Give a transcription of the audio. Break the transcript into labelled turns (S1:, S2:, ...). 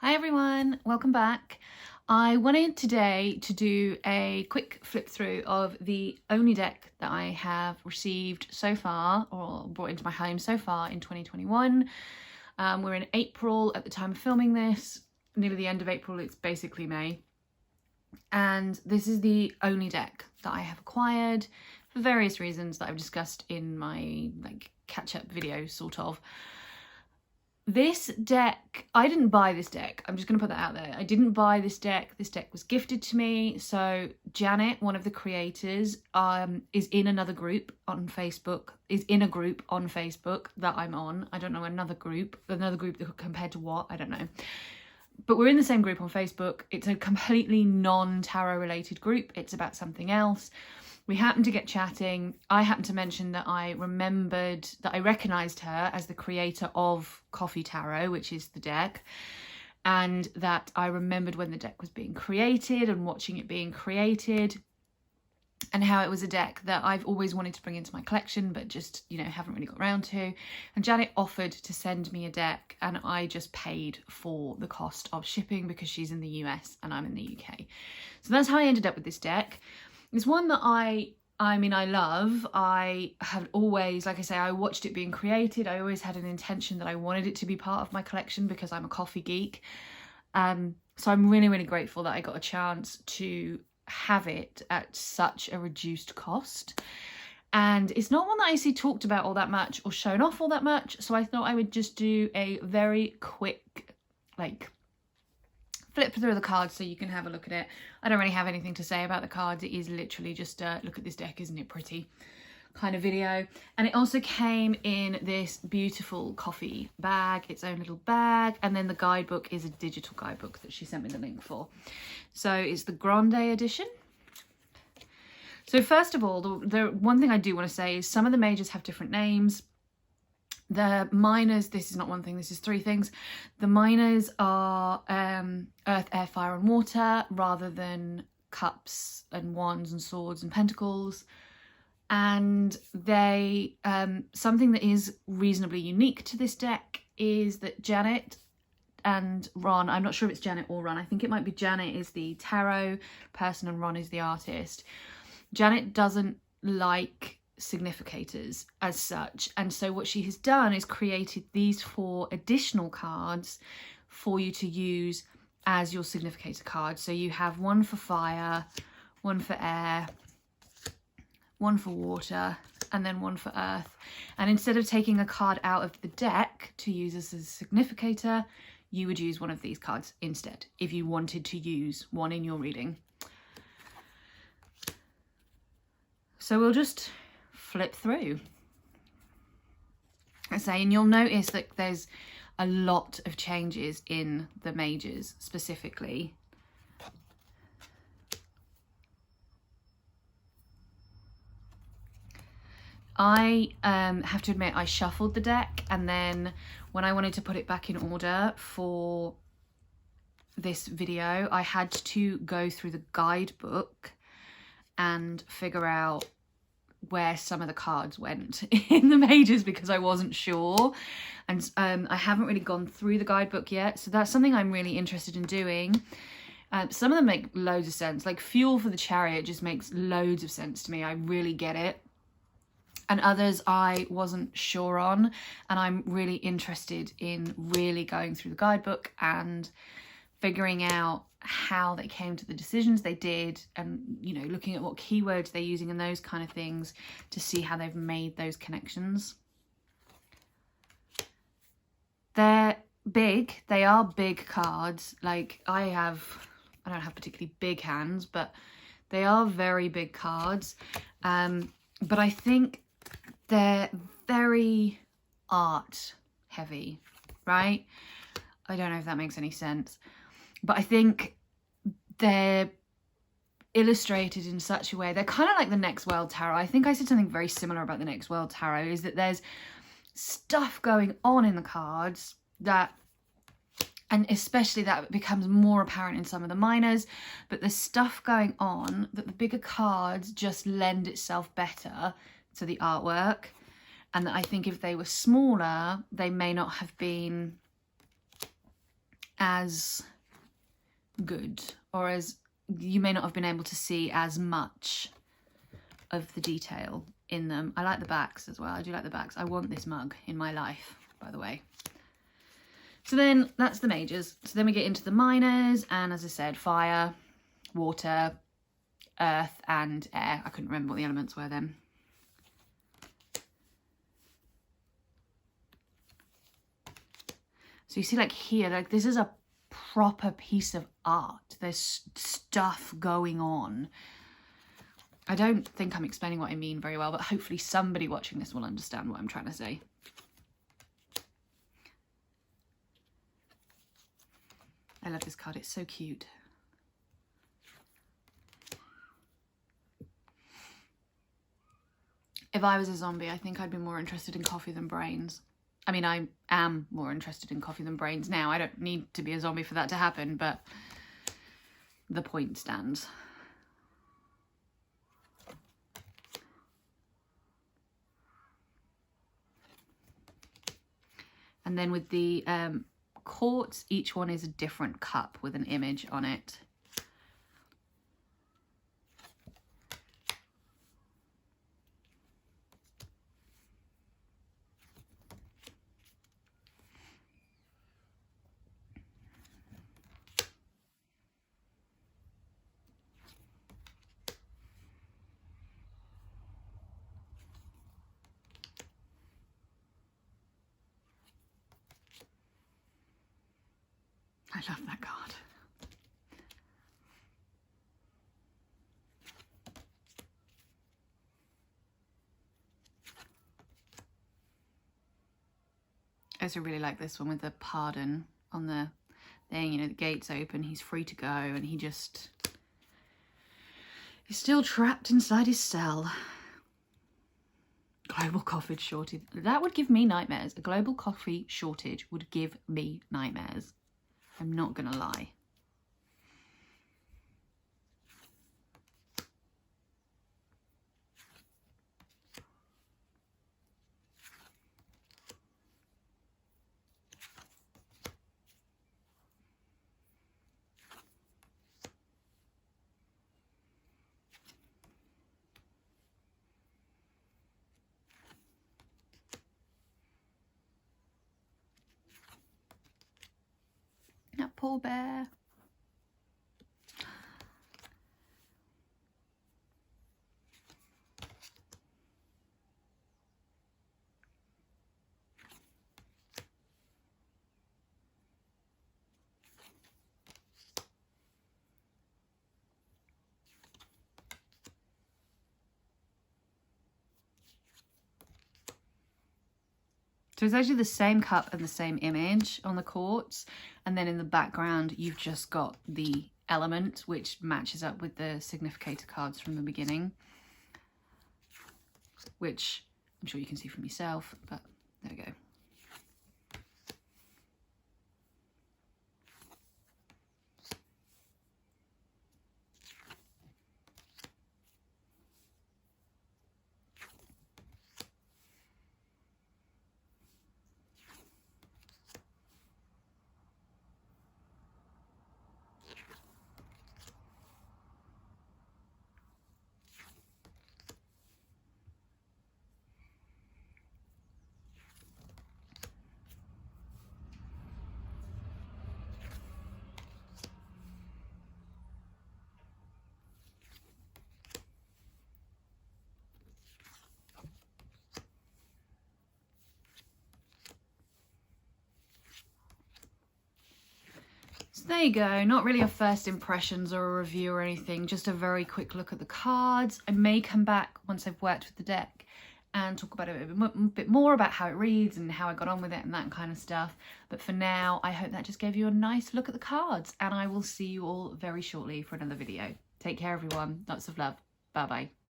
S1: Hi everyone, welcome back. I wanted today to do a quick flip through of the only deck that I have received so far, or brought into my home so far in 2021. We're in April at the time of filming this, nearly the end of April, it's basically May. And this is the only deck that I have acquired for various reasons that I've discussed in my catch-up video, sort of. This deck, I didn't buy this deck. I'm just going to put that out there. I didn't buy this deck. This deck was gifted to me. So Janet, one of the creators, is in another group on Facebook, that I'm on. I don't know, another group that compared to what, I don't know. But we're in the same group on Facebook. It's a completely non-tarot related group. It's about something else. We happened to get chatting. I happened to mention that I remembered that I recognised her as the creator of Coffee Tarot, which is the deck, and that I remembered when the deck was being created and watching it being created, and how it was a deck that I've always wanted to bring into my collection, but just, haven't really got around to. And Janet offered to send me a deck, and I just paid for the cost of shipping because she's in the US and I'm in the UK. So that's how I ended up with this deck. It's one that I love. I have always, like I say, I watched it being created. I always had an intention that I wanted it to be part of my collection because I'm a coffee geek. So I'm really, really grateful that I got a chance to have it at such a reduced cost. And it's not one that I see talked about all that much or shown off all that much. So I thought I would just do a very quick, flip through the cards so you can have a look at it. I don't really have anything to say about the cards. It is literally just look at this deck, isn't it pretty kind of video. And it also came in this beautiful coffee bag, its own little bag, and then the guidebook is a digital guidebook that she sent me the link for. So it's the Grande edition. So first of all, the one thing I do want to say is some of the majors have different names. The minors, this is not one thing, this is three things. The minors are earth, air, fire and water rather than cups and wands and swords and pentacles. And they, something that is reasonably unique to this deck is that Janet and Ron, I'm not sure if it's Janet or Ron, I think it might be Janet is the tarot person and Ron is the artist. Janet doesn't like significators as such, and so what she has done is created these 4 additional cards for you to use as your significator cards. So you have one for fire, one for air, one for water, and then one for earth. And instead of taking a card out of the deck to use as a significator, you would use one of these cards instead if you wanted to use one in your reading. So we'll just flip through. I say, and you'll notice that there's a lot of changes in the majors specifically. I have to admit I shuffled the deck, and then when I wanted to put it back in order for this video, I had to go through the guidebook and figure out where some of the cards went in the majors because I wasn't sure, and I haven't really gone through the guidebook yet, so that's something I'm really interested in doing. Some of them make loads of sense, like Fuel for the Chariot just makes loads of sense to me, I really get it, and others I wasn't sure on, and I'm really interested in really going through the guidebook and figuring out how they came to the decisions they did, and looking at what keywords they're using and those kind of things to see how they've made those connections. They're big, they are big cards. Like I don't have particularly big hands, but they are very big cards, but I think they're very art heavy, right? I don't know if that makes any sense. But I think they're illustrated in such a way, they're kind of like the Next World Tarot. I think I said something very similar about the Next World Tarot, is that there's stuff going on in the cards that, and especially that becomes more apparent in some of the minors, but there's stuff going on that the bigger cards just lend itself better to the artwork, and that I think if they were smaller, they may not have been as good, or as you may not have been able to see as much of the detail in them. I like the backs as well. I do like the backs. I want this mug in my life, by the way. So then that's the majors. So then we get into the minors, and as I said, fire, water, earth and air. I couldn't remember what the elements were then. So you see, like here, like this is a proper piece of art. There's stuff going on. I don't think I'm explaining what I mean very well, but hopefully somebody watching this will understand what I'm trying to say. I love this card, it's so cute. If I was a zombie, I think I'd be more interested in coffee than brains. I mean, I am more interested in coffee than brains now. I don't need to be a zombie for that to happen, but the point stands. And then with the quartz, each one is a different cup with an image on it. I love that card. I also really like this one with the pardon on the thing, you know, the gate's open, he's free to go, and he just is still trapped inside his cell. Global coffee shortage. That would give me nightmares. A global coffee shortage would give me nightmares. I'm not gonna lie. That poor bear. So it's actually the same cup and the same image on the quartz, and then in the background you've just got the element which matches up with the significator cards from the beginning, which I'm sure you can see from yourself, but there we go. So there you go, not really a first impressions or a review or anything, just a very quick look at the cards. I may come back once I've worked with the deck and talk about it a bit more about how it reads and how I got on with it and that kind of stuff. But for now, I hope that just gave you a nice look at the cards, and I will see you all very shortly for another video. Take care, everyone. Lots of love. Bye-bye.